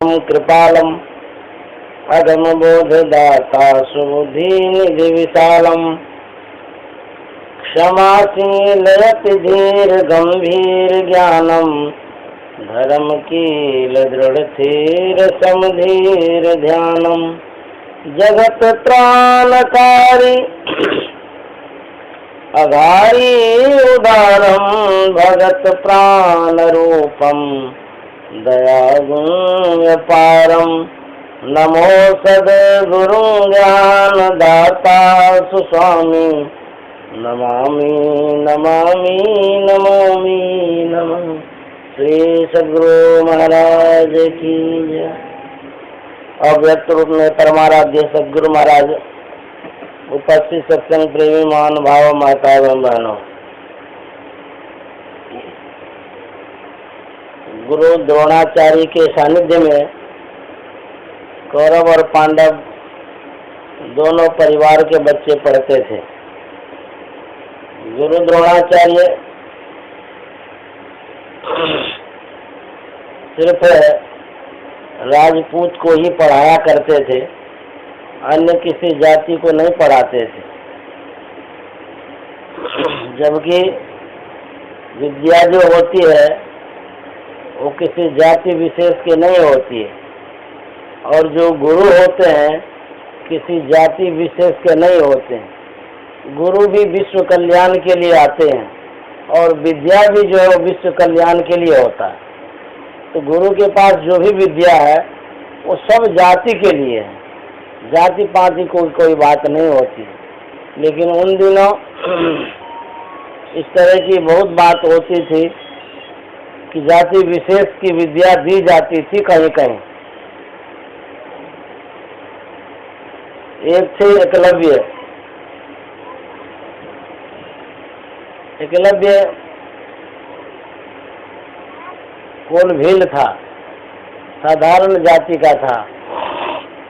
कृपालम अगम बोधदाता सुबुद्धि निधि विशालम क्षमाशील यति धीर गंभीर ज्ञानम धर्म कील दृढ़ थीर समधीर ध्यानम जगत त्राणकारी अघारी उदारम भगत प्राण रूपम दया गुण पारम नमो सद्गुरु ज्ञान दाता सुस्वामी नमामि नमामि नमामि नमः। श्री सद्गुरु महाराज की जय। अव्यक्त रूप में परमाराध्य सद्गुरु महाराज, उपस्थित सत्संग प्रेमी महानुभाव माता एवं बहनों, गुरु द्रोणाचार्य के सानिध्य में कौरव और पांडव दोनों परिवार के बच्चे पढ़ते थे। गुरु द्रोणाचार्य सिर्फ राजपूत को ही पढ़ाया करते थे, अन्य किसी जाति को नहीं पढ़ाते थे। जबकि विद्या जो होती है वो किसी जाति विशेष के नहीं होती है, और जो गुरु होते हैं किसी जाति विशेष के नहीं होते हैं। गुरु भी विश्व कल्याण के लिए आते हैं और विद्या भी जो है विश्व कल्याण के लिए होता है। तो गुरु के पास जो भी विद्या है वो सब जाति के लिए है, जाति पाति कोई बात नहीं होती। लेकिन उन दिनों इस तरह की बहुत बात होती थी कि जाति विशेष की विद्या दी जाती थी कहीं कहीं। एक थे एकलव्य। एकलव्य कोलभील था, साधारण जाति का था,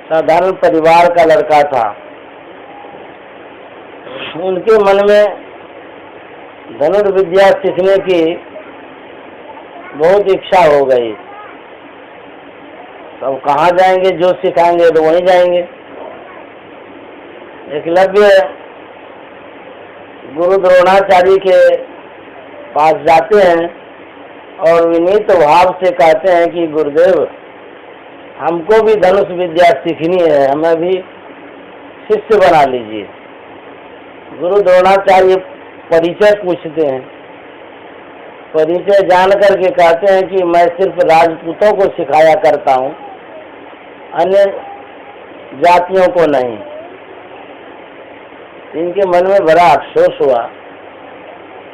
साधारण परिवार का लड़का था। उनके मन में धनुर्विद्या सीखने की बहुत इच्छा हो गई। अब कहाँ जाएंगे, जो सिखाएंगे तो वहीं जाएंगे। एकलव्य गुरु द्रोणाचार्य के पास जाते हैं और विनीत भाव से कहते हैं कि गुरुदेव, हमको भी धनुष विद्या सीखनी है, हमें भी शिष्य बना लीजिए। गुरु द्रोणाचार्य परिचय पूछते हैं। परिचय जान करके कहते हैं कि मैं सिर्फ राजपूतों को सिखाया करता हूँ, अन्य जातियों को नहीं। इनके मन में बड़ा अफसोस हुआ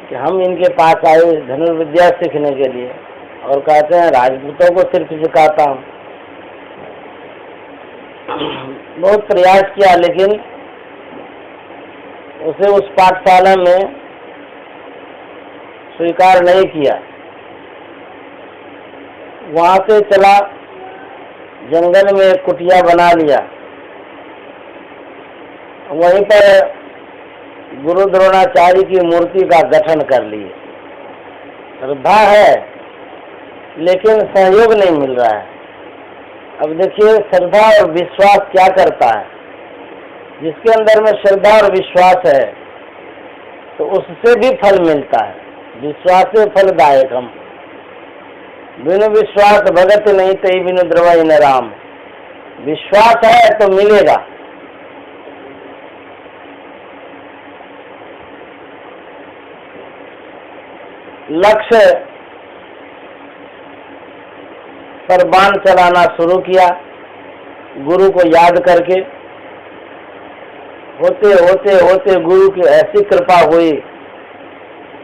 कि हम इनके पास आए धनुर्विद्या सीखने के लिए और कहते हैं राजपूतों को सिर्फ सिखाता हूँ। बहुत प्रयास किया लेकिन उसे उस पाठशाला में स्वीकार नहीं किया। वहाँ से चला, जंगल में कुटिया बना लिया। वहीं पर गुरु द्रोणाचार्य की मूर्ति का गठन कर लिए। श्रद्धा है लेकिन सहयोग नहीं मिल रहा है। अब देखिए, श्रद्धा और विश्वास क्या करता है। जिसके अंदर में श्रद्धा और विश्वास है तो उससे भी फल मिलता है। विश्वास से फलदायक हम बिनु विश्वास भगत नहीं तई बिनु द्रवई न राम। विश्वास है तो मिलेगा। लक्ष्य पर बाण चलाना शुरू किया गुरु को याद करके। होते होते होते गुरु की ऐसी कृपा हुई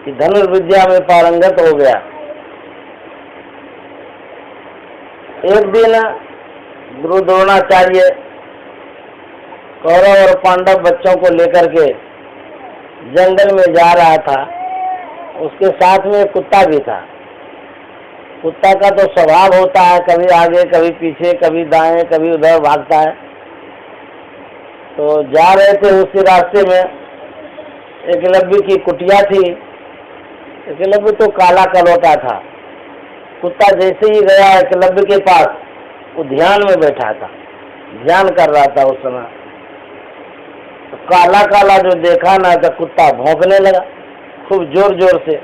कि धनुर्विद्या में पारंगत हो गया। एक दिन गुरु द्रोणाचार्य कौरव और पांडव बच्चों को लेकर के जंगल में जा रहा था। उसके साथ में एक कुत्ता भी था। कुत्ता का तो स्वभाव होता है, कभी आगे कभी पीछे, कभी दाएं कभी उधर भागता है। तो जा रहे थे उसी रास्ते में एकलव्य की कुटिया थी। एकलव्य तो काला कलौटा था। कुत्ता जैसे ही गया एकलव्य के पास वो ध्यान में बैठा था, ध्यान कर रहा था उस समय। तो काला काला जो देखा ना, तो कुत्ता भौंकने लगा खूब जोर जोर से।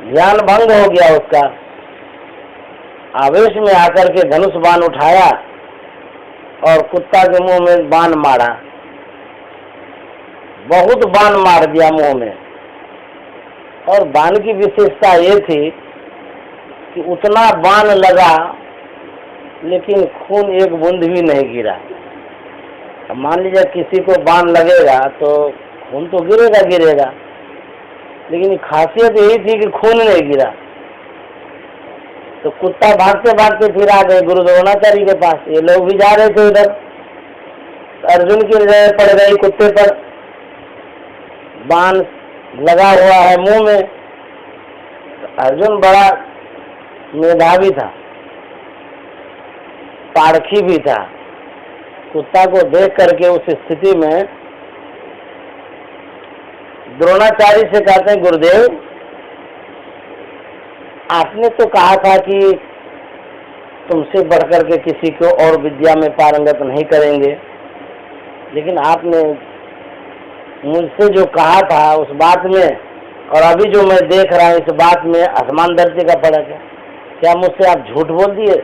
ध्यान भंग हो गया उसका। आवेश में आकर के धनुष बाण उठाया और कुत्ता के मुंह में बाण मारा। बहुत बाण मार दिया मुंह में। और बाण की विशेषता ये थी कि उतना बाण लगा लेकिन खून एक बूंद भी नहीं गिरा। अब मान लीजिए किसी को बाण लगेगा तो खून तो गिरेगा गिरेगा, लेकिन खासियत यही थी कि खून नहीं गिरा। तो कुत्ता भागते भागते फिर आ गए गुरु द्रोणाचार्य के पास। ये लोग भी जा रहे थे उधर। अर्जुन की नजर पड़ गई कुत्ते पर, बाण लगा हुआ है मुंह में। अर्जुन बड़ा मेधावी था, पारखी भी था। कुत्ता को देख करके उस स्थिति में द्रोणाचार्य से कहते हैं, गुरुदेव आपने तो कहा था कि तुमसे बढ़कर के किसी को और विद्या में पारंगत नहीं करेंगे, लेकिन आपने मुझसे जो कहा था उस बात में और अभी जो मैं देख रहा हूँ इस बात में आसमान धरती का फर्क है। क्या मुझसे आप झूठ बोल दिए?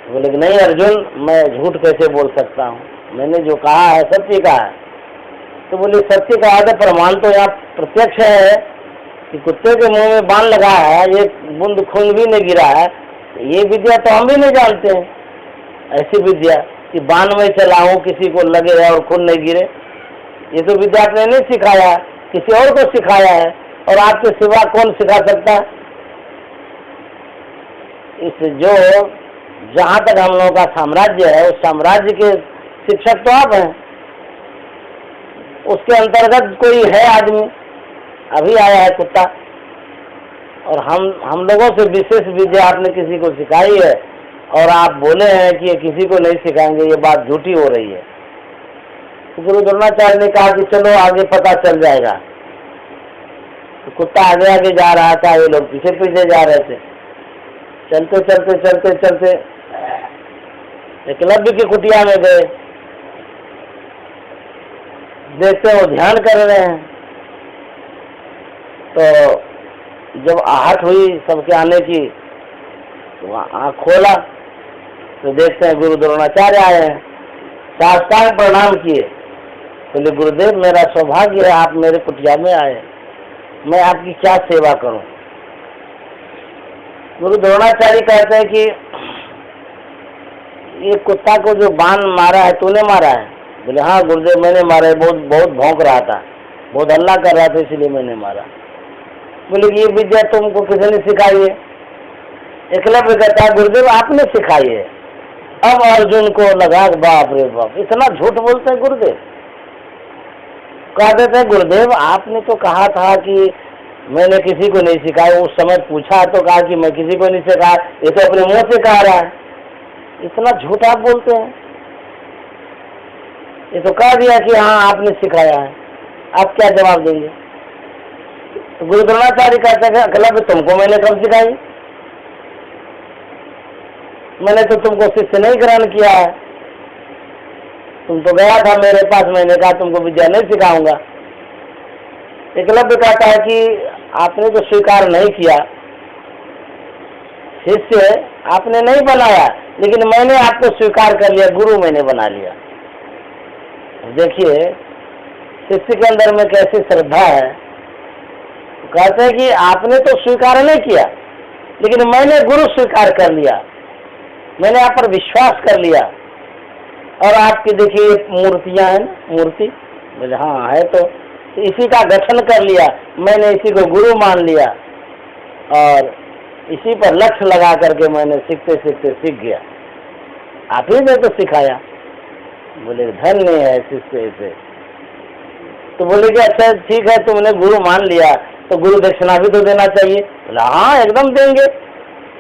बोले कि नहीं अर्जुन, मैं झूठ कैसे बोल सकता हूँ, मैंने जो कहा है सत्य कहा है। तो बोले सत्य कहा था, प्रमाण तो यहाँ प्रत्यक्ष है कि कुत्ते के मुंह में बाण लगा है, एक बूंद खून भी नहीं गिरा है। ये विद्या तो हम भी नहीं जानते हैं, ऐसी विद्या कि बाण में चलाऊं किसी को लगे और खून नहीं गिरे। ये तो विद्या आपने नहीं सिखाया, किसी और को सिखाया है, और आपके सिवा कौन सिखा सकता है? इस जो जहां तक हम लोगों का साम्राज्य है उस साम्राज्य के शिक्षक तो आप हैं। उसके अंतर्गत कोई है आदमी, अभी आया है कुत्ता, और हम लोगों से विशेष विद्या आपने किसी को सिखाई है और आप बोले हैं कि ये किसी को नहीं सिखाएंगे, ये बात झूठी हो रही है। तो गुरु द्रोणाचार्य ने कहा कि चलो आगे पता चल जाएगा। तो कुत्ता आगे आगे जा रहा था, ये लोग पीछे पीछे जा रहे थे। चलते चलते चलते चलते एकलव्य की कुटिया में गए। देखते वो ध्यान कर रहे हैं। तो जब आहट हुई सबके आने की तो आँख खोला तो देखते हैं गुरु द्रोणाचार्य आए हैं। साष्टांग प्रणाम किए। बोले गुरुदेव मेरा सौभाग्य है आप मेरे कुटिया में आए, मैं आपकी क्या सेवा करूं? गुरु द्रोणाचार्य कहते हैं कि ये कुत्ता को जो बाण मारा है तूने मारा है? बोले हाँ गुरुदेव मैंने मारा है, बहुत भौंक रहा था, बहुत हल्ला कर रहा था इसलिए मैंने मारा। बोले ये विद्या तुमको किसने सिखाई है? एकलव्य कहता है गुरुदेव आपने सिखाई है। अब अर्जुन को लगा बाप रे बाप, इतना झूठ बोलते हैं गुरुदेव। कह देते हैं गुरुदेव आपने तो कहा था कि मैंने किसी को नहीं सिखाया। उस समय पूछा तो कहा कि मैं किसी को नहीं सिखाया, ये तो अपने मुंह से कह रहा है। इतना झूठ आप बोलते हैं। ये तो कह दिया कि हाँ आपने सिखाया है, आप क्या जवाब देंगे? तो गुरु द्रोणाचार्य कहते हैं एकलव्य तुमको मैंने कब सिखाई? मैंने तो तुमको शिष्य नहीं ग्रहण किया है, तुम तो गया था मेरे पास, मैंने कहा तुमको विद्या नहीं सिखाऊंगा। एकलव्य कहता है कि आपने तो स्वीकार नहीं किया, शिष्य आपने नहीं बनाया, लेकिन मैंने आपको स्वीकार कर लिया, गुरु मैंने बना लिया। देखिए शिष्य के अंदर में कैसी श्रद्धा है। तो कहते हैं कि आपने तो स्वीकार नहीं किया, लेकिन मैंने गुरु स्वीकार कर लिया, मैंने आप पर विश्वास कर लिया। और आपकी देखिए मूर्तियां हैं, मूर्ति बोले हाँ है, तो इसी का गठन कर लिया, मैंने इसी को गुरु मान लिया और इसी पर लक्ष्य लगा करके मैंने सीखते सीखते सीख गया, आप ही ने तो सिखाया। बोले धन्य है शिष्य इसे। तो बोले कि अच्छा ठीक है तुमने गुरु मान लिया तो गुरु दक्षिणा भी तो देना चाहिए। बोला हाँ एकदम देंगे,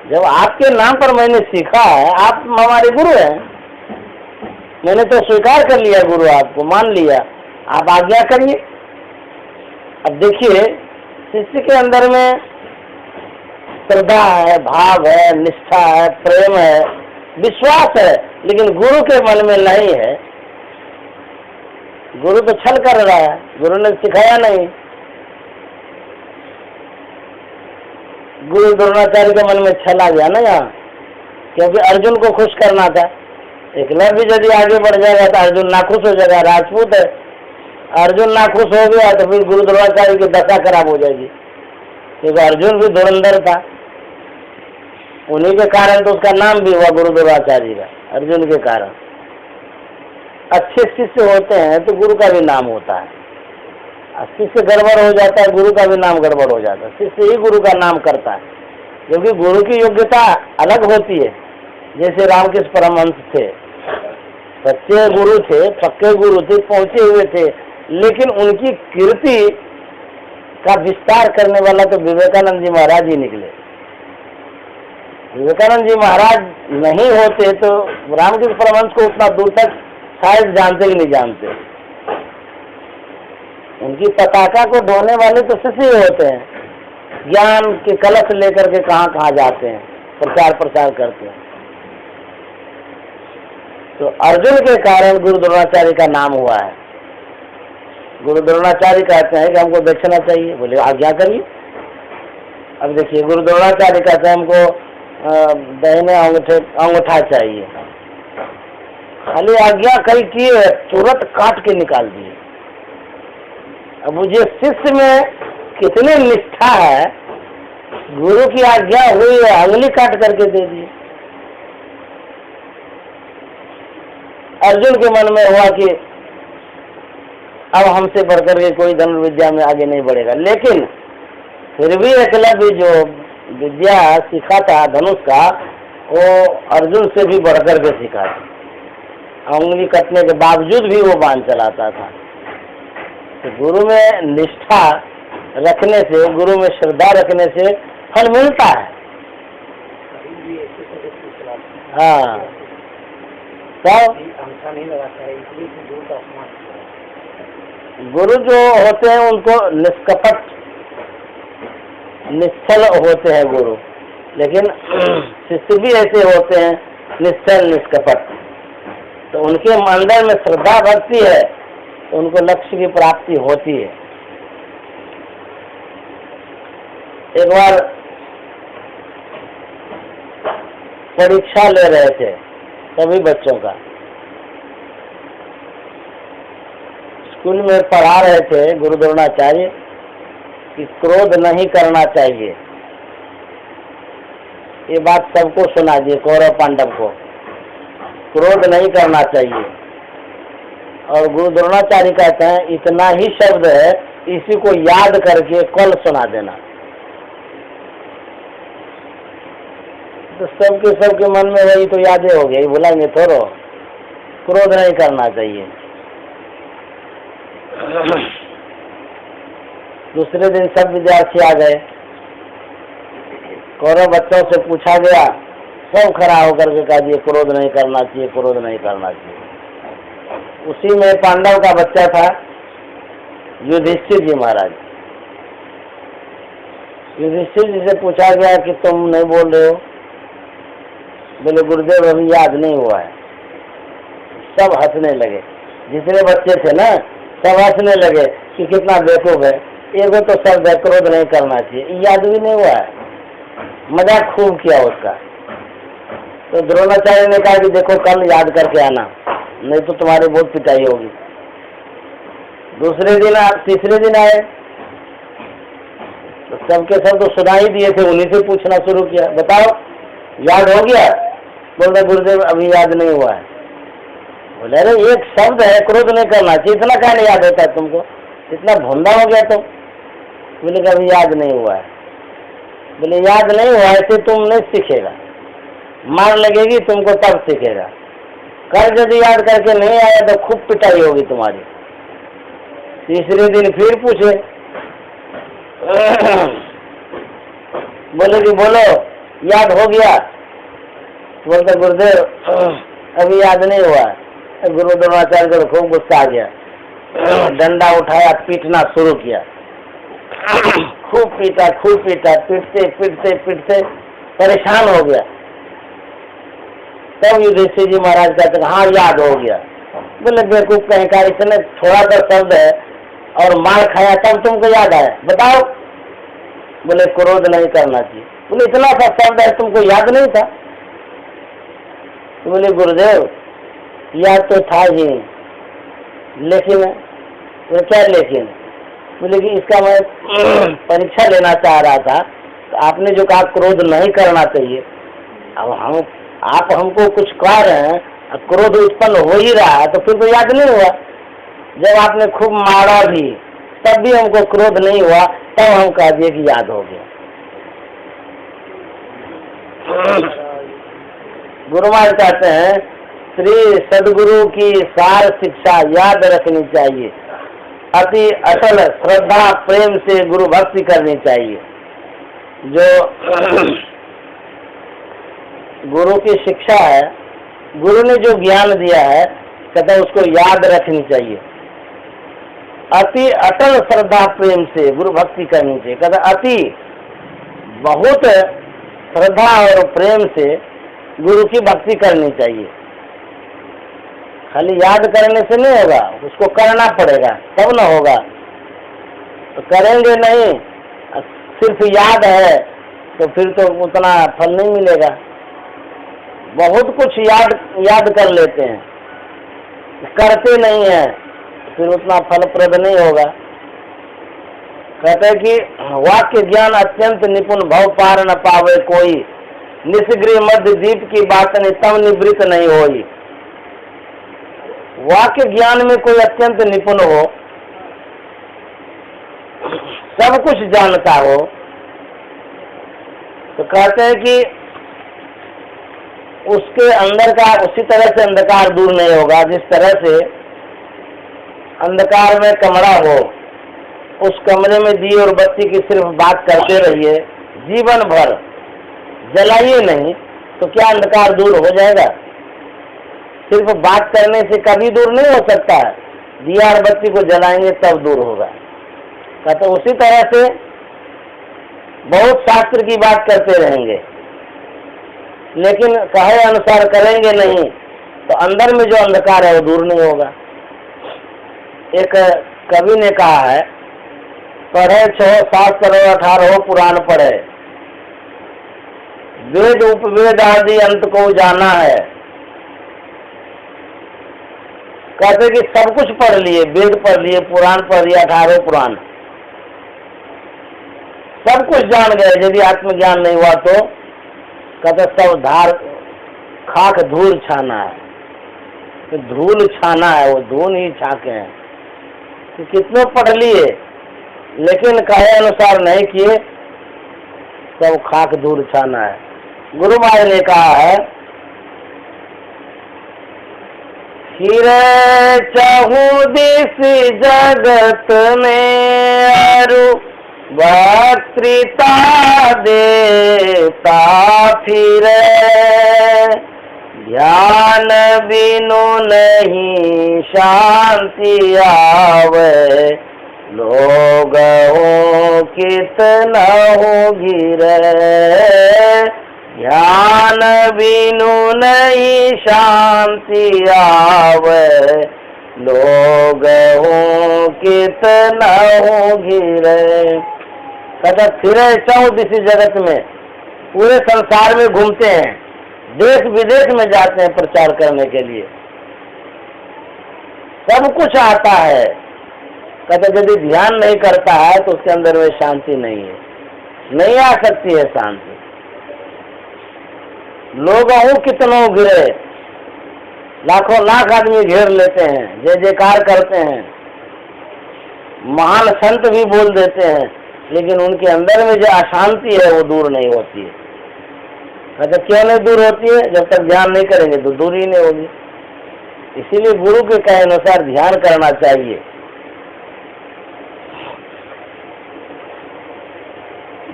जब आपके नाम पर मैंने सीखा है, आप हमारे गुरु हैं, मैंने तो स्वीकार कर लिया, गुरु आपको मान लिया, आप आज्ञा करिए। अब देखिए शिष्य के अंदर में श्रद्धा है, भाव है, निष्ठा है, प्रेम है, विश्वास है, लेकिन गुरु के मन में नहीं है। गुरु तो छल कर रहा है, गुरु ने सिखाया नहीं। गुरु द्रोणाचार्य के मन में छल आ गया ना यहाँ, क्योंकि अर्जुन को खुश करना था। एकलव्य यदि आगे बढ़ जाएगा तो अर्जुन नाखुश हो जाएगा, राजपूत है। अर्जुन नाखुश हो गया तो फिर गुरु द्रोणाचार्य की दशा खराब हो जाएगी, क्योंकि अर्जुन भी धुरंधर था। उन्हीं के कारण तो उसका नाम भी हुआ गुरु द्रोणाचार्य का, अर्जुन के कारण। अच्छे शिष्य होते हैं तो गुरु का भी नाम होता है, शिष्य गड़बड़ हो जाता है, गुरु का भी नाम गड़बड़ हो जाता है। शिष्य ही गुरु का नाम करता है, क्योंकि गुरु की योग्यता अलग होती है। जैसे रामकृष्ण परमहंस थे, सच्चे गुरु थे, पक्के गुरु थे, पहुंचे हुए थे, लेकिन उनकी कीर्ति का विस्तार करने वाला तो विवेकानंद जी महाराज ही निकले। विवेकानंद जी महाराज नहीं होते तो रामकृष्ण परमहंस को उतना दूर तक शायद जानते ही नहीं जानते। उनकी पताका को ढोने वाले तो शिष्य होते हैं, ज्ञान के कलश लेकर के कहाँ कहाँ जाते हैं, प्रचार प्रसार करते हैं। तो अर्जुन के कारण गुरु द्रोणाचार्य का नाम हुआ है। गुरु द्रोणाचार्य कहते हैं कि हमको दक्षिणा चाहिए, बोले आज्ञा करिए। अब देखिए, गुरु द्रोणाचार्य कहते हैं हमको दाहिने अंगूठा चाहिए, खाली आज्ञा कई किए, तुरंत काट के निकाल दिए। अब मुझे शिष्य में कितनी निष्ठा है, गुरु की आज्ञा हुई है, अंगुली काट करके दे दी। अर्जुन के मन में हुआ कि अब हमसे बढ़कर के कोई धनुर्विद्या में आगे नहीं बढ़ेगा, लेकिन फिर भी एकलव्य जो विद्या सीखा था धनुष का, वो अर्जुन से भी बढ़कर के सीखा था। अंगुली कटने के बावजूद भी वो बाण चलाता था। तो गुरु में निष्ठा रखने से, गुरु में श्रद्धा रखने से फल मिलता है। हाँ, तो गुरु जो होते हैं उनको निष्कपट निश्चल होते हैं गुरु, लेकिन शिष्य भी ऐसे होते हैं निश्चल निष्कपट। तो उनके अंदर में श्रद्धा भक्ति है तो उनको लक्ष्य की प्राप्ति होती है। एक बार परीक्षा ले रहे थे सभी बच्चों का, स्कूल में पढ़ा रहे थे गुरु द्रोणाचार्य कि क्रोध नहीं करना चाहिए। ये बात सबको सुना दिए, कौरव पांडव को क्रोध नहीं करना चाहिए। और गुरु द्रोणाचार्य कहते हैं इतना ही शब्द है, इसी को याद करके कल सुना देना। तो सबके मन में वही तो यादें हो गई, बुलाएंगे थोड़ो, क्रोध नहीं करना चाहिए। दूसरे दिन सब विद्यार्थी आ गए, कौरव बच्चों से पूछा गया, सब खड़ा होकर के कहा दिए क्रोध नहीं करना चाहिए, क्रोध नहीं करना चाहिए। उसी में पांडव का बच्चा था युधिष्ठिर जी महाराज। युधिष्ठिर जी से पूछा गया कि तुम नहीं बोल रहे हो, बोले गुरुदेव अभी याद नहीं हुआ है। सब हंसने लगे, जितने बच्चे थे ना सब हंसने लगे कि कितना बेवकूफ है, एगो तो शब्द है क्रोध नहीं करना चाहिए, याद भी नहीं हुआ है। मजाक खूब किया उसका। तो द्रोणाचार्य ने कहा कि देखो कल याद करके आना, नहीं तो तुम्हारी बहुत पिटाई होगी। दूसरे दिन तीसरे दिन आए तो सबके सब तो सुना ही दिए थे, उन्हीं से पूछना शुरू किया, बताओ याद हो गया? बोल रहे गुरुदेव अभी याद नहीं हुआ है। बोले अरे एक शब्द है क्रोध नहीं करना चाहिए, इतना क्या नहीं याद होता है तुमको, इतना भुंदा हो गया तुम? बोले कि अभी याद नहीं हुआ है। बोले याद नहीं हुआ है तो तुम नहीं सीखेगा, मार लगेगी तुमको तब सीखेगा। कल यदि याद करके नहीं आया तो खूब पिटाई होगी तुम्हारी। तीसरे दिन फिर पूछे, बोले कि बोलो याद हो गया? बोलते गुरुदेव अभी याद नहीं हुआ है। गुरु द्रोणाचार्य को खूब गुस्सा आ गया, डंडा उठाया, पीटना शुरू किया। खूब पीटा, पीटते पीटते परेशान हो गया। तब युधिष्ठिर जी महाराज कहते हैं हाँ याद हो गया। बोले बेवकूफ कहीं का, इतने थोड़ा सा शब्द है और मार खाया तब तुमको याद आया, बताओ। बोले क्रोध नहीं करना चाहिए। बोले इतना सा शब्द है तुमको याद नहीं था? तो बोले गुरुदेव याद तो था ही, लेकिन बोले क्या लेकिन? बोले कि इसका मैं परीक्षा लेना चाह रहा था, तो आपने जो कहा क्रोध नहीं करना चाहिए, अब आप हमको कुछ कह रहे हैं, क्रोध उत्पन्न हो ही रहा है, तो फिर तो याद नहीं हुआ। जब आपने खूब मारा भी तब भी हमको क्रोध नहीं हुआ, तब हम कह दिए कि याद हो गया। गुरु महाराज कहते हैं श्री सदगुरु की सार शिक्षा याद रखनी चाहिए, अति अटल श्रद्धा प्रेम से गुरु भक्ति करनी चाहिए। जो गुरु की शिक्षा है, गुरु ने जो ज्ञान दिया है, कहते हैं उसको याद रखनी चाहिए। अति अटल श्रद्धा प्रेम से गुरु भक्ति करनी चाहिए। कहते अति बहुत श्रद्धा और प्रेम से गुरु की भक्ति करनी चाहिए। खाली याद करने से नहीं होगा, उसको करना पड़ेगा तब न होगा। तो करेंगे नहीं, सिर्फ याद है तो फिर तो उतना फल नहीं मिलेगा। बहुत कुछ याद कर लेते हैं, करते नहीं है, फिर उतना फलप्रद नहीं होगा। कहते हैं कि वाक्य ज्ञान अत्यंत निपुण, भव पार न पावे कोई, निष्गृह मध्य दीप की बात नहीं तम निवृत्त नहीं होई। वाक्य ज्ञान में कोई अत्यंत निपुण हो, सब कुछ जानता हो, तो कहते हैं कि उसके अंदर का उसी तरह से अंधकार दूर नहीं होगा जिस तरह से अंधकार में कमरा हो, उस कमरे में दिए और बत्ती की सिर्फ बात करते रहिए जीवन भर, जलाइए नहीं, तो क्या अंधकार दूर हो जाएगा? सिर्फ बात करने से कभी दूर नहीं हो सकता है, दिया और बत्ती को जलाएंगे तब दूर होगा। कहते उसी तरह से बहुत शास्त्र की बात करते रहेंगे, लेकिन कहे अनुसार करेंगे नहीं, तो अंदर में जो अंधकार है वो दूर नहीं होगा। एक कवि ने कहा है, पढ़े 6 शास्त्र 18 पुराण पढ़े, वेद उपवेद आदि अंत को जाना है। कहते कि सब कुछ पढ़ लिए, वेद पढ़ लिए, पुराण पढ़ लिए, 18 पुराण, सब कुछ जान गए, यदि आत्मज्ञान नहीं हुआ तो कहते सब धार खाक धूल छाना है, तो धूल छाना है, वो धूल ही छाके हैं। तो कितने पढ़ लिए लेकिन कहे अनुसार नहीं किए, सब खाक धूल छाना है। गुरु महाराज ने कहा है, फिरे चहु दिस जगत में अरु वक्तृता देता फिरे, ध्यान बिनु नहीं शांति आवे, लोग हो कितना हो गिरे, ध्यान बिनु नहीं शांति आवे, लोग हो कितना हो गिरे। कहता फिरे चौद इसी जगत में, पूरे संसार में घूमते हैं, देश विदेश में जाते हैं प्रचार करने के लिए, सब कुछ आता है। कहते यदि ध्यान नहीं करता है तो उसके अंदर में शांति नहीं है, नहीं आ सकती है शांति। लोग कितनों घिरे, लाखों लाख आदमी घेर लेते हैं, जय जयकार करते हैं, महान संत भी बोल देते हैं, लेकिन उनके अंदर में जो अशांति है वो दूर नहीं होती है। कहते क्यों नहीं दूर होती है? जब तक ध्यान नहीं करेंगे तो दूर ही नहीं होगी। इसीलिए गुरु के कहे अनुसार ध्यान करना चाहिए।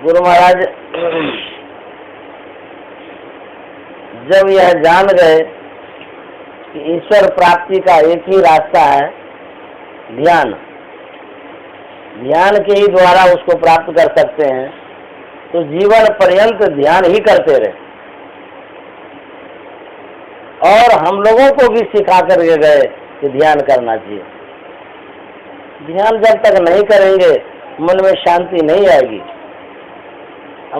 गुरु महाराज जब यह जान गए कि ईश्वर प्राप्ति का एक ही रास्ता है ध्यान, ध्यान के ही द्वारा उसको प्राप्त कर सकते हैं, तो जीवन पर्यंत ध्यान ही करते रहे। और हम लोगों को भी सिखा करके गए कि ध्यान करना चाहिए। ध्यान जब तक नहीं करेंगे मन में शांति नहीं आएगी।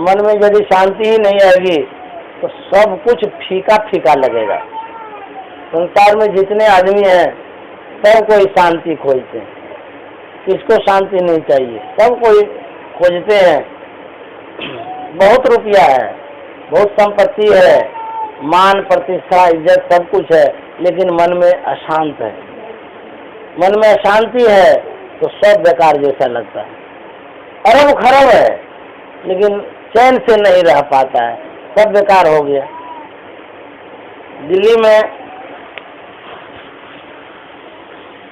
मन में यदि शांति ही नहीं आएगी तो सब कुछ फीका फीका लगेगा। संसार में जितने आदमी हैं सब कोई शांति खोजते हैं, किसको शांति नहीं चाहिए, सब कोई खोजते हैं। बहुत रुपया है, बहुत संपत्ति है, मान प्रतिष्ठा इज्जत सब कुछ है, लेकिन मन में अशांत है। मन में अशांति है तो सब बेकार जैसा लगता है। अरब खरब है लेकिन चैन से नहीं रह पाता है, सब बेकार हो गया। दिल्ली में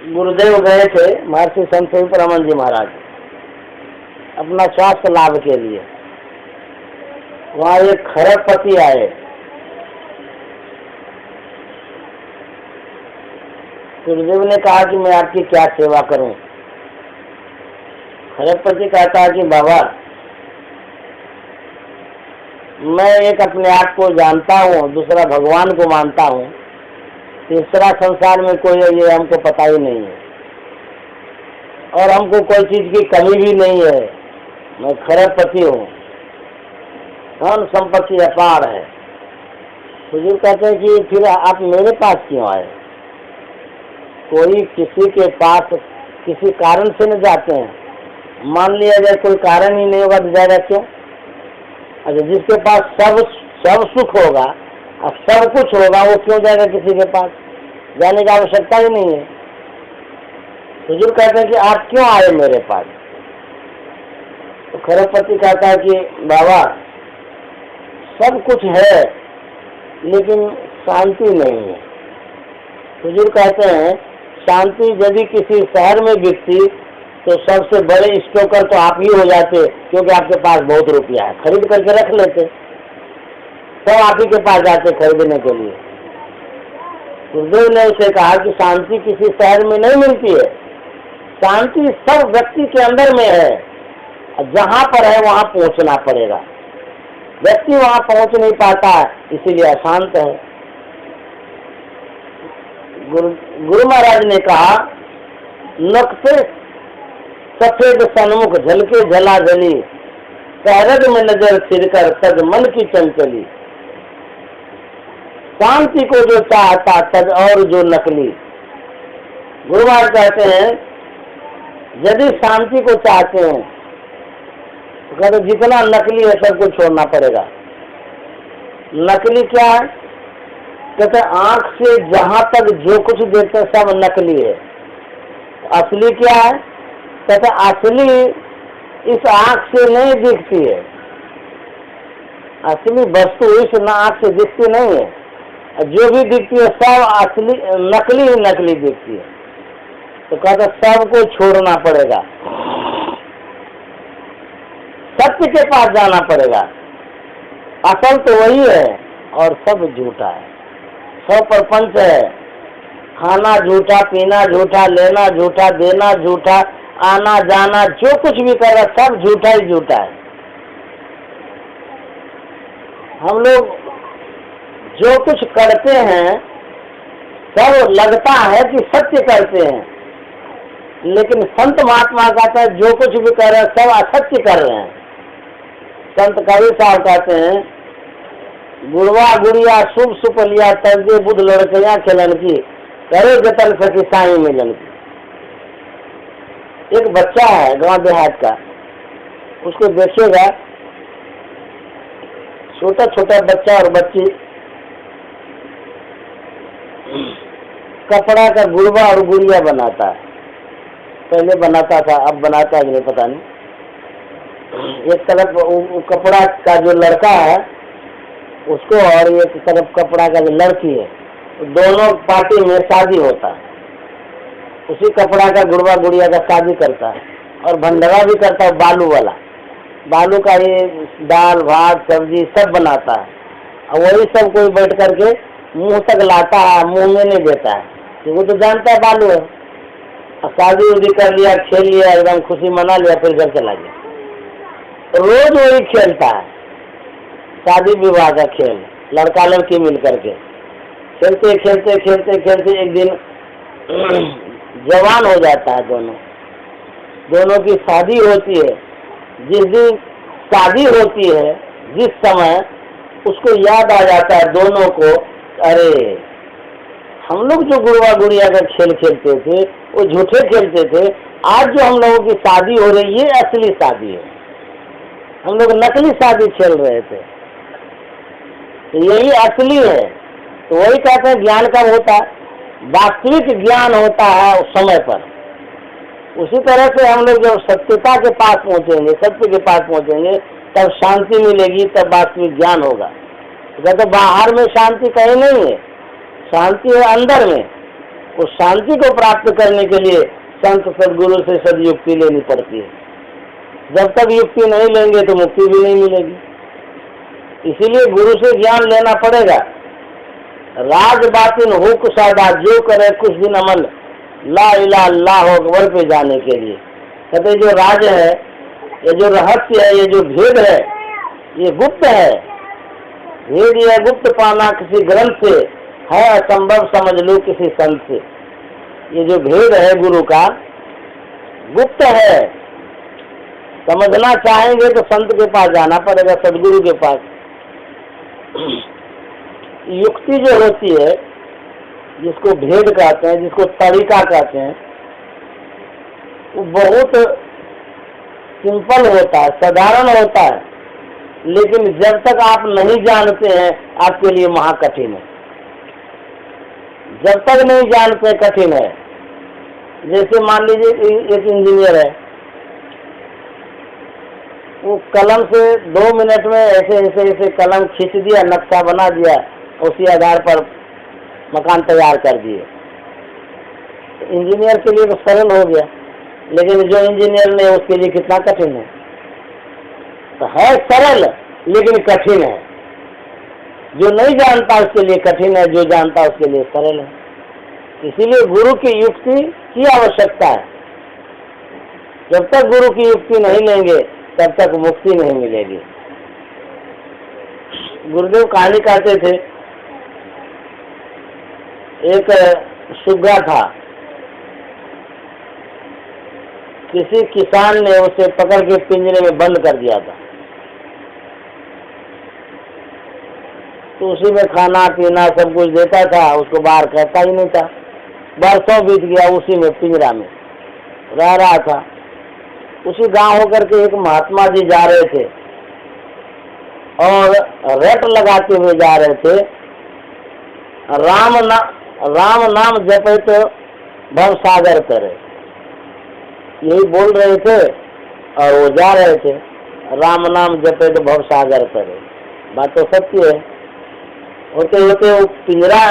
गुरुदेव गए थे महर्षि संत रमन जी महाराज अपना स्वास्थ्य लाभ के लिए। वहाँ एक खरबपति आए। गुरुदेव ने कहा कि मैं आपकी क्या सेवा करूं। खरबपति कहता है कि बाबा मैं एक अपने आप को जानता हूँ, दूसरा भगवान को मानता हूँ, तीसरा संसार में कोई है ये हमको पता ही नहीं है, और हमको कोई चीज की कमी भी नहीं है। मैं खरबपति हूँ, धन संपत्ति अपार है। हुजूर कहते हैं कि फिर आप मेरे पास क्यों आए? कोई किसी के पास किसी कारण से न जाते हैं। मान लिया जाए कोई कारण ही नहीं होगा तो जाएगा क्यों? अच्छा, जिसके पास सब सुख होगा और सब कुछ होगा वो क्यों जाएगा किसी के पास? जाने की आवश्यकता ही नहीं है। हुजूर कहते हैं कि आप क्यों आए मेरे पास? तो खरबपति कहता है कि बाबा सब कुछ है लेकिन शांति नहीं है। हुजूर कहते हैं शांति यदि किसी शहर में बिकती तो सबसे बड़े स्टोकर तो आप ही हो जाते, क्योंकि आपके पास बहुत रुपया है, खरीद करके रख लेते, सब आप ही के पास जाते खरीदने के लिए। गुरुदेव ने उसे कहा कि शांति किसी शहर में नहीं मिलती है, शांति सब व्यक्ति के अंदर में है। जहाँ पर है वहाँ पहुँचना पड़ेगा। व्यक्ति वहाँ पहुँच नहीं पाता इसीलिए अशांत है। गुरु महाराज ने कहा नक्शे सफेद सन्मुख झलके झला झली, पैरग में नजर फिरकर तज मन की चंचली। शांति को जो चाहता तज और जो नकली। गुरु महाराज कहते हैं यदि शांति को चाहते हैं तो कहते जितना नकली है सबको छोड़ना पड़ेगा। नकली क्या है? कहते आंख से जहां तक जो कुछ देखते हैं सब नकली है। असली क्या है? कहते असली इस आंख से नहीं दिखती है, असली वस्तु इस आंख से दिखती नहीं है, जो भी दिखती है सब असली नकली ही नकली दिखती है। तो कहते सबको छोड़ना पड़ेगा, सत्य के पास जाना पड़ेगा। असल तो वही है और सब झूठा है, सब प्रपंच है। खाना झूठा, पीना झूठा, लेना झूठा, देना झूठा, आना जाना जो कुछ भी कर रहा सब झूठा ही झूठा है। हम लोग जो कुछ करते हैं सब लगता है कि सत्य करते हैं, लेकिन संत महात्मा कहते हैं जो कुछ भी कर रहे हैं सब असत्य कर रहे हैं। संत कबीर साहब कहते हैं गुड़वा गुड़िया शुभ सुपलिया तर्जे बुध लड़कियां खेलन की, करे जतन सखी साई मिलन की। एक बच्चा है गांव देहात का, उसको देखिएगा छोटा छोटा बच्चा और बच्ची कपड़ा का गुड़वा और गुड़िया बनाता है। पहले बनाता था, अब बनाता है नहीं पता नहीं। एक तरफ कपड़ा का जो लड़का है उसको और एक तरफ कपड़ा का जो लड़की है, दोनों पार्टी में शादी होता है। उसी कपड़ा का गुड़वा गुड़िया का शादी करता है और भंडारा भी करता है, बालू वाला। बालू का ये दाल भात सब्जी सब बनाता है और वही सब कोई बैठ करके मुंह तक लाता है, मुंह में नहीं देता है क्योंकि वो तो जानता है बालू है। और शादी उदी कर लिया, खेल लिया, एकदम खुशी मना लिया, फिर घर चला गया। रोज वही खेलता है, शादी विवाह का खेल, लड़का लड़की मिल करके खेलते खेलते खेलते खेलते एक दिन जवान हो जाता है। दोनों की शादी होती है। जिस दिन शादी होती है, जिस समय उसको याद आ जाता है दोनों को, अरे हम लोग जो गुड़वा गुड़िया का खेल खेलते थे वो झूठे खेलते थे, आज जो हम लोगों की शादी हो रही है ये असली शादी है, हम लोग नकली शादी खेल रहे थे, तो यही असली है। तो वही कहते हैं ज्ञान कब होता है? वास्तविक ज्ञान होता है उस समय पर। उसी तरह से हम लोग जब सत्यता के पास पहुंचेंगे, सत्य के पास पहुंचेंगे, तब शांति मिलेगी, तब वास्तविक ज्ञान होगा। तो कहते बाहर में शांति कहीं नहीं है, शांति है अंदर में। उस शांति को प्राप्त करने के लिए संत सदगुरु से सदयुक्ति लेनी पड़ती है। जब तक युक्ति नहीं लेंगे तो मुक्ति भी नहीं मिलेगी। इसीलिए गुरु से ज्ञान लेना पड़ेगा। राज बातिन हो कुसादा, जो करे कुछ दिन अमल, ला इला अल्लाह अकबर पे जाने के लिए। कहते जो राज है, ये जो रहस्य है, ये जो भेद है, ये गुप्त है। भेद या गुप्त पाना किसी ग्रंथ से है असंभव, समझ लो किसी संत से। ये जो भेद है गुरु का, गुप्त है। समझना चाहेंगे तो संत के पास जाना पड़ेगा, सदगुरु के पास। युक्ति जो होती है, जिसको भेद कहते हैं, जिसको तरीका कहते हैं, वो बहुत सिंपल होता है, साधारण होता है, लेकिन जब तक आप नहीं जानते हैं आपके लिए महाकठिन है। जब तक नहीं जानते कठिन है। जैसे मान लीजिए एक इंजीनियर है, वो कलम से 2 मिनट में ऐसे ऐसे ऐसे कलम खींच दिया, नक्शा बना दिया, उसी आधार पर मकान तैयार कर दिए। इंजीनियर के लिए तो सरल हो गया, लेकिन जो इंजीनियर ने उसके लिए कितना कठिन है। तो है सरल लेकिन कठिन है। जो नहीं जानता उसके लिए कठिन है, जो जानता उसके लिए सरल है। इसीलिए गुरु की युक्ति की आवश्यकता है। जब तक गुरु की युक्ति नहीं लेंगे तब तक मुक्ति नहीं मिलेगी। गुरुदेव कहानी कहते थे, एक सुग्गा था, किसी किसान ने उसे पकड़ के पिंजरे में बंद कर दिया था। तो उसी में खाना पीना सब कुछ देता था, उसको बाहर कहता ही नहीं था। बरसों बीत गया, उसी में पिंजरा में रह रहा था। उसी गांव होकर के एक महात्मा जी जा रहे थे और रट लगाते हुए जा रहे थे, राम नाम जपे तो भव सागर करे, यही बोल रहे थे और वो जा रहे थे, राम नाम जपे तो भव सागर करे। बात तो सत्य है। होते होते वो पिंजरा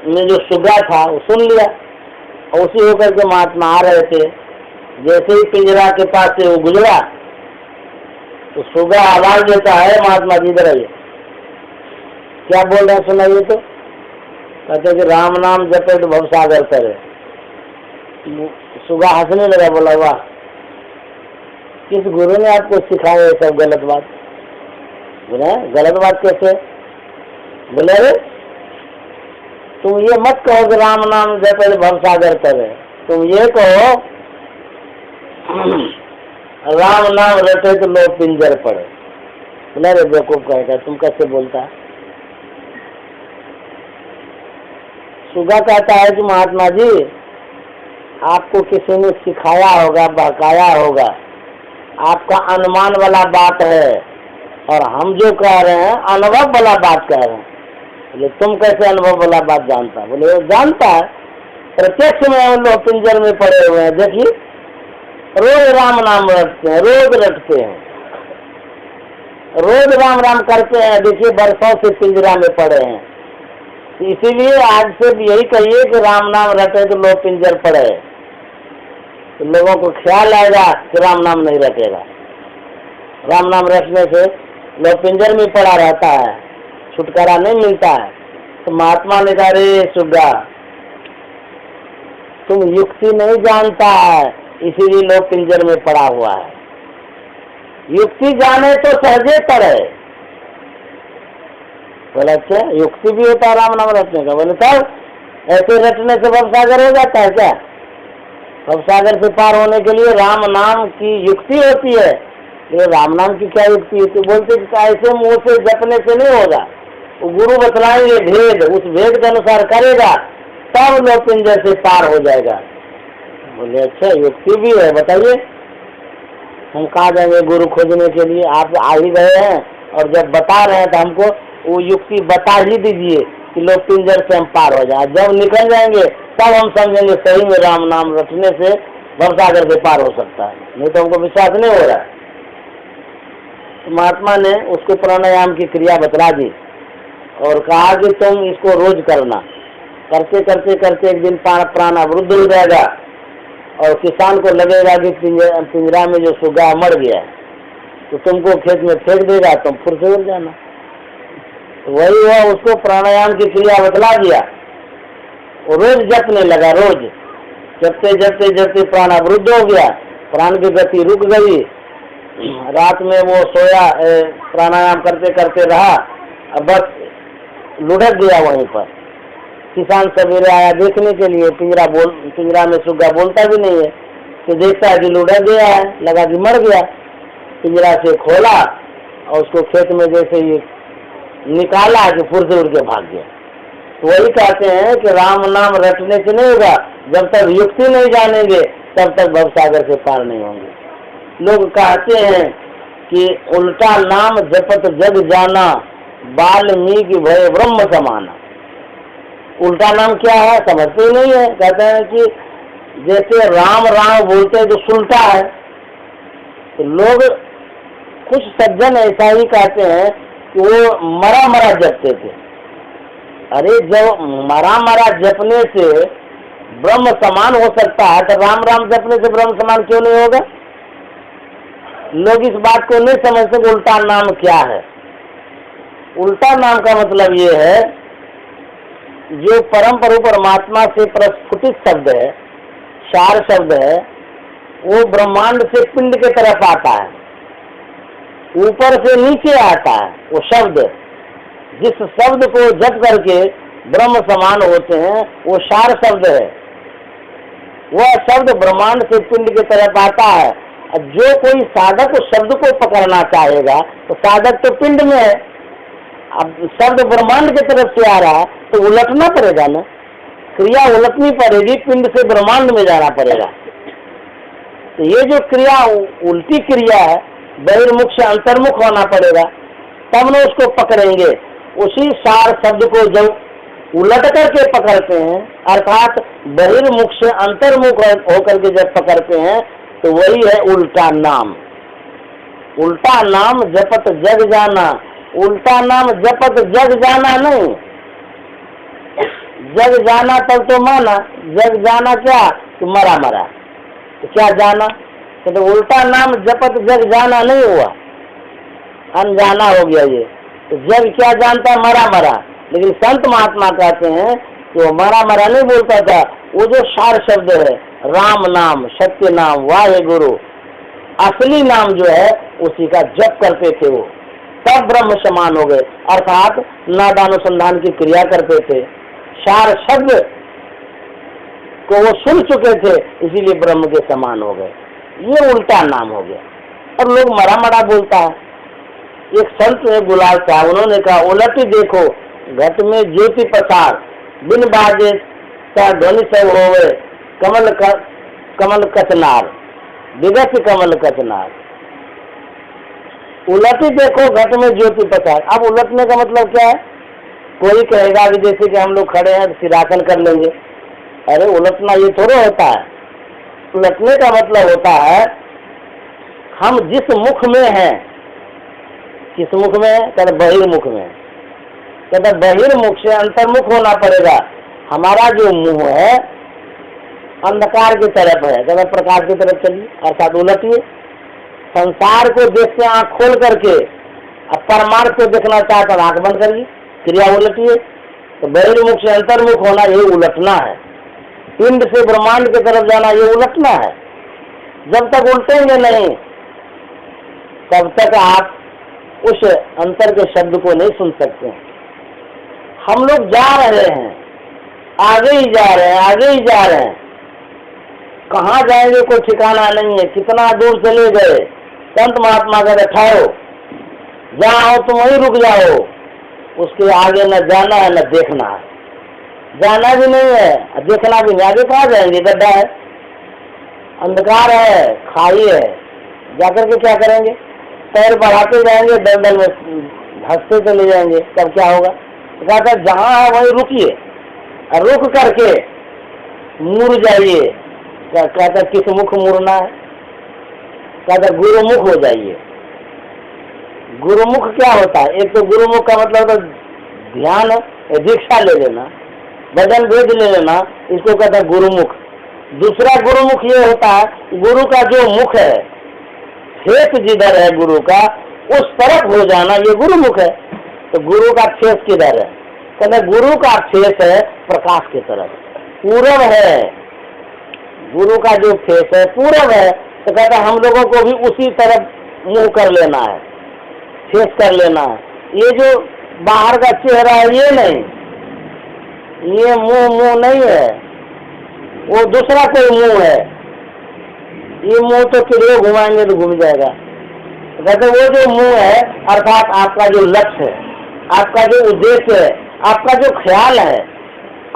में जो सुग्गा था वो सुन लिया, और उसी होकर के महात्मा आ रहे थे। जैसे ही पिंजरा के पास से वो गुजरा तो सुग्गा आवाज देता है, महात्मा जी इधर आइए। क्या बोल रहे हैं सुनाइए। तो कहते कि राम नाम जपे तो भव सागर करे। सुग्गा हंसने लगा, बोला वाह, किस गुरु ने आपको सिखाया ये सब गलत बात? बोला गलत बात कैसे? बोले अरे तुम ये मत कहो कि राम नाम जपे तो भव सागर करे, तुम ये कहो राम नाम रटे तो लोग पिंजर पड़े। बोला रे बेवकूफ कहेगा, तुम कैसे बोलता है? सुगा कहता है कि महात्मा जी आपको किसी ने सिखाया होगा, बहकाया होगा, आपका अनुमान वाला बात है, और हम जो कह रहे हैं अनुभव वाला बात कह रहे हैं। बोले तुम कैसे अनुभव वाला बात जानता? बोले जानता है, प्रत्यक्ष में हम लोग पिंजर में पड़े हुए हैं। देखिए रोज राम नाम रटते हैं, रोज रटते हैं, रोज राम राम करते हैं। देखिए बरसों से पिंजरा में पड़े हैं। इसीलिए आज से यही कहिए कि राम नाम रटे तो लोग पिंजर पड़े, तो लोगों को ख्याल आएगा कि राम नाम नहीं रटेगा। राम नाम रटने से लोग पिंजर में पड़ा रहता है, छुटकारा नहीं मिलता है। तो महात्मा ने कहा रे सुग्गा, तुम युक्ति नहीं जानता है, इसीलिए लोग पिंजर में पड़ा हुआ है। युक्ति जाने तो सहजे पड़े, बोला अच्छा युक्ति भी होता है राम नाम रटने का? बोले तब ऐसे रटने से भवसागर हो जाता है क्या? भवसागर से पार होने के लिए राम नाम की युक्ति होती है। ये राम नाम की क्या युक्ति है? तो बोलते ऐसे मुंह से जपने से नहीं होगा, वो गुरु बतलाएंगे भेद, उस भेद के अनुसार करेगा तब लोग पिंजर से पार हो जाएगा। बोले अच्छा युक्ति भी है, बताइए हम कहाँ जाएंगे गुरु खोजने के लिए? आप आ ही गए हैं और जब बता रहे हैं तो हमको वो युक्ति बता ही दीजिए कि लोग पिंजर से हम पार हो जाए। जब निकल जाएंगे तब हम समझेंगे सही में राम नाम रटने से भवसागर से पार हो सकता है, नहीं तो हमको विश्वास नहीं हो रहा है। तो महात्मा ने उसको प्राणायाम की क्रिया बतला दी और कहा कि तुम इसको रोज करना। करते करते करते एक दिन प्राण अवरुद्ध हो जाएगा और किसान को लगेगा कि पिंजरा में जो सुग्गा मर गया है, तो तुमको खेत में फेंक देगा, तुम फिर से उड़ जाना। तो वही हुआ, उसको प्राणायाम की क्रिया बतला दिया, वो रोज जपने लगा। रोज जपते जपते जपते प्राण अवरुद्ध हो गया, प्राण की गति रुक गई। रात में वो सोया, प्राणायाम करते करते रहा, अब बस लुढ़क गया वहीं पर। किसान सवेरे आया देखने के लिए, पिंजरा में सुग्गा बोलता भी नहीं है, तो देखता है कि लुढ़क गया है, लगा कि मर गया। पिंजरा से खोला और उसको खेत में जैसे ही निकाला कि फिर से उड़ के भाग गया। तो वही कहते हैं कि राम नाम रटने से नहीं होगा, जब तक युक्ति नहीं जानेंगे तब तक भवसागर से पार नहीं होंगे। लोग कहते हैं कि उल्टा नाम जपत जग जाना, वाल्मीकि भय ब्रह्म समाना। उल्टा नाम क्या है समझते ही नहीं है। कहते हैं कि जैसे राम राम बोलते हैं तो सुलटा है। तो लोग कुछ सज्जन ऐसा ही कहते हैं कि वो मरा मरा जपते थे। अरे जब मरा मरा जपने से ब्रह्म समान हो सकता है तो राम राम जपने से ब्रह्म समान क्यों नहीं होगा? लोग इस बात को नहीं समझते उल्टा नाम क्या है। उल्टा नाम का मतलब ये है, जो परम प्रभु परमात्मा से प्रस्फुटित शब्द है, सार शब्द है, वो ब्रह्मांड से पिंड के तरफ आता है, ऊपर से नीचे आता है। वो शब्द, जिस शब्द को जप करके ब्रह्म समान होते हैं, वो सार शब्द है। वह शब्द ब्रह्मांड से पिंड की तरफ आता है। जो कोई साधक उस शब्द को पकड़ना चाहेगा तो साधक तो पिंड में है, अब शब्द ब्रह्मांड की तरफ से आ रहा है तो उलटना पड़ेगा ना, क्रिया उलटनी पड़ेगी, पिंड से ब्रह्मांड में जाना पड़ेगा। तो ये जो क्रिया उल्टी क्रिया है, बहिर्मुख से अंतर्मुख होना पड़ेगा, तब न उसको पकड़ेंगे। उसी सार शब्द को जब उलट करके पकड़ते हैं, अर्थात बहिर्मुख से अंतर्मुख होकर के जब पकड़ते हैं, तो वही है उल्टा नाम। उल्टा नाम जपत जग जाना, उल्टा नाम जपत जग जाना नहीं। जग जाना तब तो माना, जग जाना क्या तो मरा मरा, तो क्या जाना? तो उल्टा नाम जपत जग जाना नहीं हुआ, अनजाना हो गया ये। तो जग क्या जानता? मरा मरा। लेकिन संत महात्मा कहते हैं कि वो मरा मरा नहीं बोलता था, वो जो सार शब्द है, राम नाम, सत्य नाम, वाहे गुरु, असली नाम जो है उसी का जप करते थे वो, तब ब्रह्म समान हो गए। अर्थात नादानुसंधान की क्रिया करते थे, सार शब्द को वो सुन चुके थे, इसीलिए ब्रह्म के समान हो गए। ये उल्टा नाम हो गया। और लोग मरा मरा बोलता है। एक संत है गुलाल साहब, उन्होंने कहा उलटी देखो घट में ज्योति पसार, बिन बाजे ध्वनि सब होवे, कमल कचनार, विगत कमल कचनार। उलटी देखो घट में ज्योति पसार। अब उलटने का मतलब क्या है? कोई कहेगा कि जैसे कि हम लोग खड़े हैं सिरासन कर लेंगे। अरे उलटना ये थोड़ा होता है। उलटने का मतलब होता है हम जिस मुख में हैं, किस मुख में है? कहते बहिर्मुख में। कहते बहिर्मुख से अंतर्मुख होना पड़ेगा। हमारा जो मुंह है अंधकार की तरफ है, कहते प्रकाश की तरफ चलिए, अर्थात उलटिए। संसार को देखते आंख खोल करके, अब परमार्थ को देखना चाहता आंख बंद करिए, क्रिया उलटिए। तो बहिर्मुख से अंतर्मुख होना ये उलटना है। पिंड से ब्रह्मांड की तरफ जाना ये उलटना है। जब तक उल्टेंगे नहीं तब तक आप उस अंतर के शब्द को नहीं सुन सकते हैं। हम लोग जा रहे हैं, आगे ही जा रहे हैं, आगे ही जा रहे हैं, कहाँ जाएंगे कोई ठिकाना नहीं है। कितना दूर चले गए, संत महात्मा कहते ठहरो, जहाँ हो तुम वहीं रुक जाओ, उसके आगे न जाना है न देखना है। जाना भी नहीं है, देखना भी नहीं, आगे कहाँ जाएंगे, गड्ढा है, अंधकार है, खाई है, जाकर के क्या करेंगे? पैर बढ़ाते जाएंगे, दलदल में धंसते चले जाएंगे, तब क्या होगा? तो कहता जहाँ है वहीं रुकिए, और रुक करके मुड़ जाइए। कहता किस मुख मुड़ना है? कहता गुरुमुख हो जाइए। गुरुमुख क्या होता है? एक तो गुरुमुख का मतलब तो ध्यान, दीक्षा ले लेना, वचन वेद ले लेना, इसको कहता है गुरुमुख। दूसरा गुरुमुख ये होता है, गुरु का जो मुख है, फेस जिधर है गुरु का, उस तरफ हो जाना, ये गुरुमुख है। तो गुरु का फेस किधर है? कहते गुरु का फेस है प्रकाश की तरफ, पूरब है। गुरु का जो फेस है पूरब है, तो कहता हम लोगों को भी उसी तरफ मुंह कर लेना है, फेस कर लेना है। ये जो बाहर का चेहरा है ये नहीं, ये मुंह नहीं है, वो दूसरा कोई मुंह है। ये मुंह तो किधर घुमाएंगे तो घूम जाएगा। कहते वो जो मुंह है, अर्थात आपका जो लक्ष्य है, आपका जो उद्देश्य है, आपका जो ख्याल है,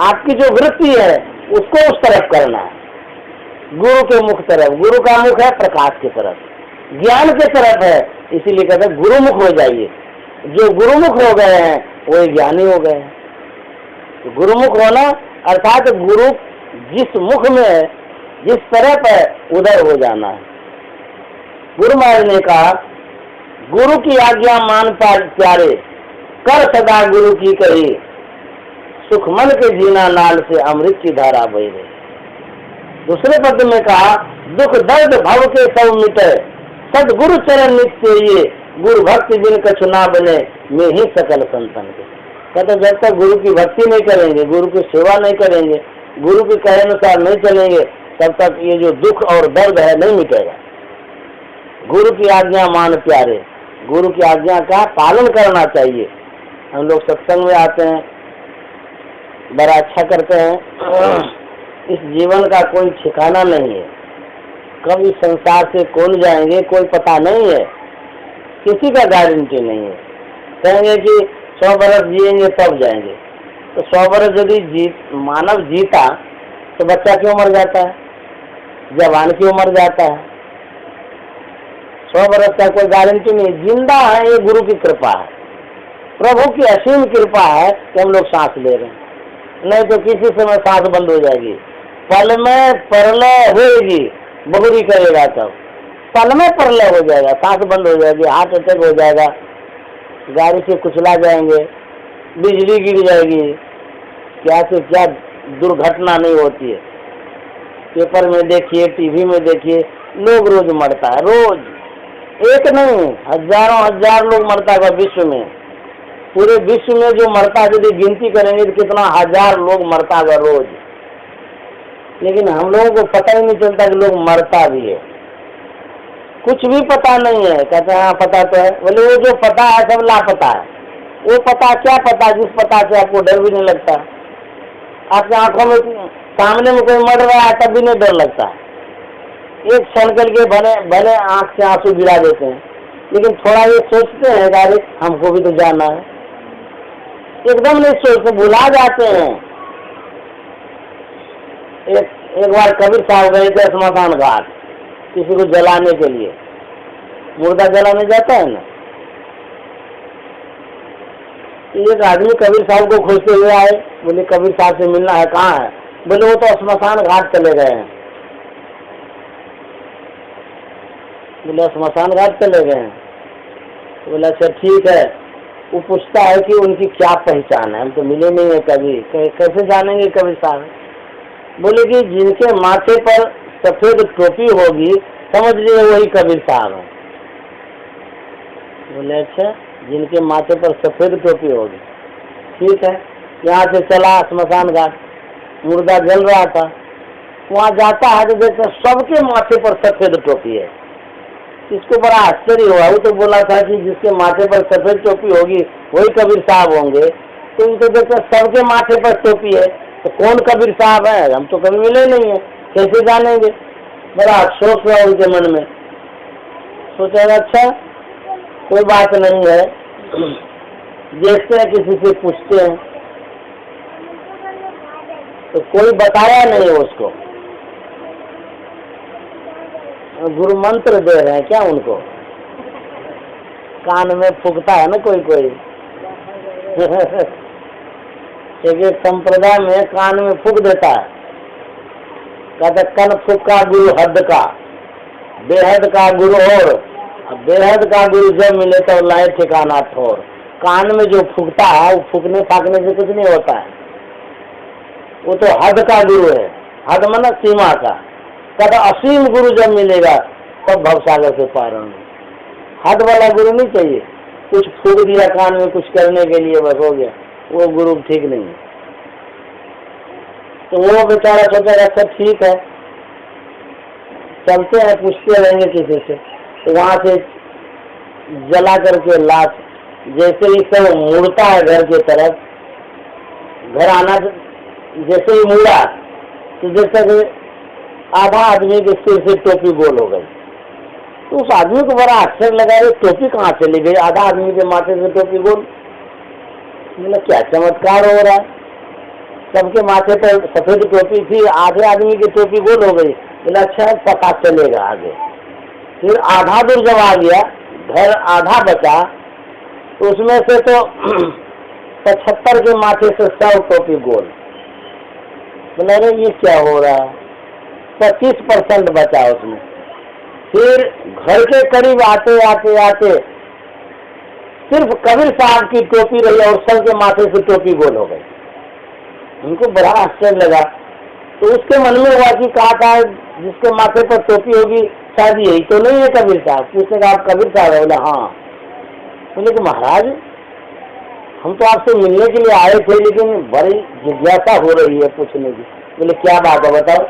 आपकी जो वृत्ति है, उसको उस तरफ करना है, गुरु के मुख तरफ। गुरु का मुख है प्रकाश की तरफ, ज्ञान की तरफ है, इसीलिए कहते हैं गुरुमुख हो जाइए। जो गुरुमुख हो गए हैं वो ज्ञानी हो गए हैं। तो गुरुमुख होना अर्थात गुरु जिस मुख में है, जिस तरफ है, उधर हो जाना है। गुरु महाराज ने कहा गुरु की आज्ञा मान प्यारे, कर सदा गुरु की कही, सुख मन के जीना नाल से अमृत की धारा बह रही। दूसरे पद में कहा दुख दर्द भव के सब मिटे, सदगुरु चरण नित्य ये, गुरु भक्ति बिन कछु ना बने, में ही सकल संतन के। कहते जब तक गुरु की भक्ति नहीं करेंगे, गुरु की सेवा नहीं करेंगे, गुरु के कहे अनुसार नहीं चलेंगे, तब तक ये जो दुख और दर्द है नहीं मिटेगा। गुरु की आज्ञा मान प्यारे, गुरु की आज्ञा का पालन करना चाहिए। हम लोग सत्संग में आते हैं, बड़ा अच्छा करते हैं। इस जीवन का कोई ठिकाना नहीं है, कब इस संसार से कौन जाएंगे कोई पता नहीं है, किसी का गारंटी नहीं है। कहेंगे कि 100 बरस जिएंगे तब जाएंगे, तो 100 बरस यदि मानव जीता तो बच्चा क्यों मर जाता है, जवान क्यों मर जाता है? 100 बरस का कोई गारंटी नहीं। जिंदा है, ये गुरु की कृपा है, प्रभु की असीम कृपा है कि हम लोग सांस ले रहे हैं। नहीं तो किसी समय सांस बंद हो जाएगी, पल में प्रलय होगी, बहुरी करेगा तब पल में प्रलय हो जाएगा, सांस बंद हो जाएगी, हार्ट अटैक हो जाएगा, गाड़ी से कुचला जाएंगे, बिजली गिर जाएगी, क्या से क्या दुर्घटना नहीं होती है। पेपर में देखिए, टीवी में देखिए, लोग रोज मरता है, रोज एक नहीं हजारों हजार लोग मरता है विश्व में। पूरे विश्व में जो मरता है यदि गिनती करेंगे तो कितना हजार लोग मरता है रोज, लेकिन हम लोगों को पता ही नहीं चलता कि लोग मरता भी है, कुछ भी पता नहीं है। कहते हैं हाँ पता तो है, बोले वो जो पता है सब लापता है। वो पता क्या पता जिस पता से आपको डर भी नहीं लगता, आपकी आंखों में सामने में कोई मर रहा है तब भी नहीं डर लगता है, एक क्षण के भले आंख से आंसू गिरा देते हैं, लेकिन थोड़ा ये सोचते हैं अरे हमको भी तो जाना है, एकदम नहीं सोचते, भुला जाते हैं। एक बार कबीर साहब गए थे श्मशान घाट किसी को जलाने के लिए, मुर्दा जलाने जाता है ना, एक आदमी कबीर साहब को खोजते हुए आए, बोले कबीर साहब से मिलना है, कहाँ है? बोले वो तो श्मशान घाट चले गए हैं। बोले श्मशान घाट चले गए हैं? बोला अच्छा ठीक है। वो पूछता है कि उनकी क्या पहचान है, हम तो मिले नहीं है कभी, कैसे जानेंगे कबीर साहब? बोले कि जिनके माथे पर सफेद टोपी होगी समझ लीजिए वही कबीर साहब है। बोले अच्छा, जिनके माथे पर सफेद टोपी होगी, ठीक है। यहाँ से चला श्मशान घाट, मुर्दा जल रहा था, वहाँ जाता है तो देखता सबके माथे पर सफेद टोपी है। इसको बड़ा आश्चर्य हुआ, वो तो बोला था कि जिसके माथे पर सफेद टोपी होगी वही कबीर साहब होंगे, तो ये तो देखते सबके माथे पर टोपी है, तो कौन कबीर साहब है? हम तो कभी मिले नहीं है, कैसे जानेंगे? बड़ा अफसोस हुआ उनके मन में। सोचा अच्छा कोई बात नहीं है, देखते हैं किसी से पूछते हैं। तो कोई बताया नहीं उसको। गुरु मंत्र दे रहे हैं क्या उनको? कान में फूकता है ना कोई कोई एक संप्रदाय में कान में फूक देता है, कहते कन फूका गुरु हद का, बेहद का गुरु और बेहद का गुरु जब मिले तो लाए ठिकाना ठोर। कान में जो फूकता है वो फूकने फाकने से कुछ नहीं होता है, वो तो हद का गुरु है। हद माना सीमा का। कहता असीम गुरु जब मिलेगा तब भवसागर से पार होंगे। हद वाला गुरु नहीं चाहिए, कुछ फूक दिया कान में कुछ करने के लिए बस हो गया, वो गुरु ठीक नहीं है। तो वो बेचारा सोचेगा अच्छा ठीक है चलते हैं, पूछते रहेंगे किसी से। तो वहां से जला करके लाश जैसे ही सब मुड़ता है घर की तरफ, घर आना जैसे ही मुड़ा तो जैसे कि आधा आदमी के सिर से टोपी गोल हो गई। तो उस आदमी को बड़ा आश्चर्य लगा, टोपी कहाँ चली गई? आधा आदमी के माथे से टोपी गोल। मतलब क्या चमत्कार हो रहा है? सबके माथे पर सफेद टोपी थी, आधे आदमी की टोपी गोल हो गई। बोला अच्छा पता चलेगा आगे। फिर आधा दूर जब आ गया, घर आधा बचा, तो उसमें से तो 75 के माथे से 100 टोपी गोल। बोला अरे ये क्या हो रहा है? 25% बचा उसमें। फिर घर के करीब आते आते आते सिर्फ कबीर साहब की टोपी रही और सबके माथे से टोपी गोल हो गई। उनको बड़ा आश्चर्य लगा। तो उसके मन में हुआ कि कहा था जिसके माथे पर टोपी होगी शायद यही तो नहीं है कबीर साहब। पूछने का आप कबीर साहब है? बोला हाँ। बोले कि महाराज हम तो आपसे मिलने के लिए आए थे, लेकिन बड़ी जिज्ञासा हो रही है पूछने की। बोले क्या बात है बताओ।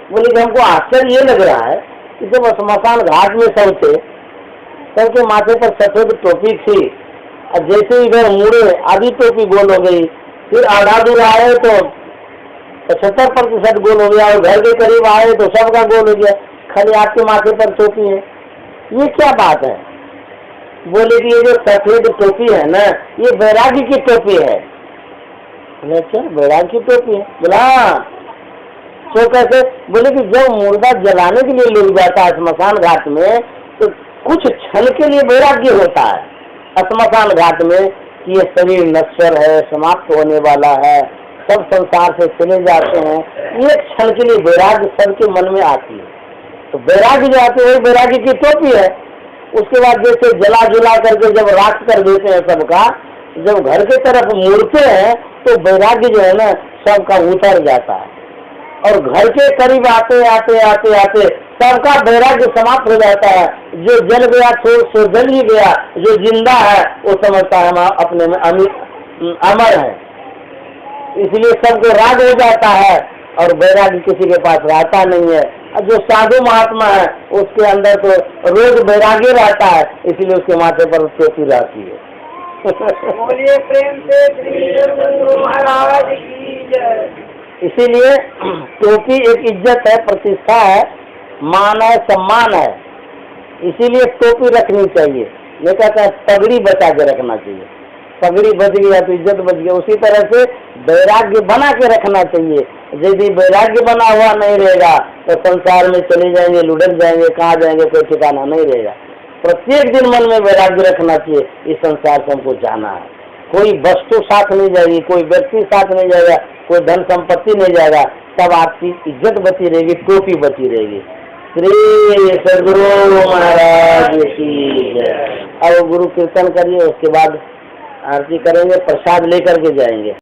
बोले कि हमको आश्चर्य ये लग रहा है कि जब स्मशान घाट में सब थे, सबके माथे पर सफेद टोपी थी, और जैसे ही इधर मुड़े आधी टोपी गोल हो गई। फिर आधा दूर आए तो 75% गोल हो गया, और घर के करीब आए तो सबका गोल हो गया, खाली आपके माथे पर टोपी है। ये क्या बात है? बोले कि ये जो सफेद टोपी है ना, ये बैरागी की टोपी है। बोले अच्छा बैरागी की टोपी है? बोला तो कैसे? बोले कि जब मुर्दा जलाने के लिए लोग जाता है स्मशान घाट में, तो कुछ क्षण के लिए वैराग्य होता है स्मशान घाट में कि ये शरीर नश्वर है, समाप्त होने वाला है, सब संसार से चले जाते हैं। ये क्षण के लिए वैराग्य सबके मन में आती है। तो वैराग्य जो आती है वही वैराग्य की टोपी है। उसके बाद जैसे जला जुला करके जब राख कर देते हैं सबका, जब घर की तरफ मुड़ते हैं तो वैराग्य जो है ना सबका उतर जाता है, और घर के करीब आते आते आते आते सबका वैराग्य समाप्त हो जाता है। जो जल गया सो जल ही गया, जो जिंदा है वो समझता है हम अपने में अमर है। इसलिए सबको राग हो जाता है और वैराग्य किसी के पास रहता नहीं है। और जो साधु महात्मा है उसके अंदर तो रोज वैराग्य रहता है, इसलिए उसके माथे पर टोपी रहती है। बोलिए प्रेम से श्री गुरु महाराज की जय। इसीलिए टोपी एक इज्जत है, प्रतिष्ठा है, मान है, सम्मान है। इसीलिए टोपी रखनी चाहिए। नहीं कहता है पगड़ी बचा के रखना चाहिए। पगड़ी बच गया तो इज्जत बच गया। उसी तरह से वैराग्य बना के रखना चाहिए। यदि वैराग्य बना हुआ नहीं रहेगा तो संसार में चले जाएंगे, लुढ़क जाएंगे, कहाँ जाएंगे कोई ठिकाना नहीं रहेगा। प्रत्येक दिन मन में वैराग्य रखना चाहिए, इस संसार से हमको जाना है। कोई वस्तु साथ नहीं जाएगी, कोई व्यक्ति साथ नहीं जाएगा, कोई धन संपत्ति नहीं जाएगा, तब आपकी इज्जत बची रहेगी, टोपी बची रहेगी। श्री सदगुरु महाराज की जय। अब गुरु कीर्तन करिए, उसके बाद आरती करेंगे, प्रसाद लेकर के जाएंगे।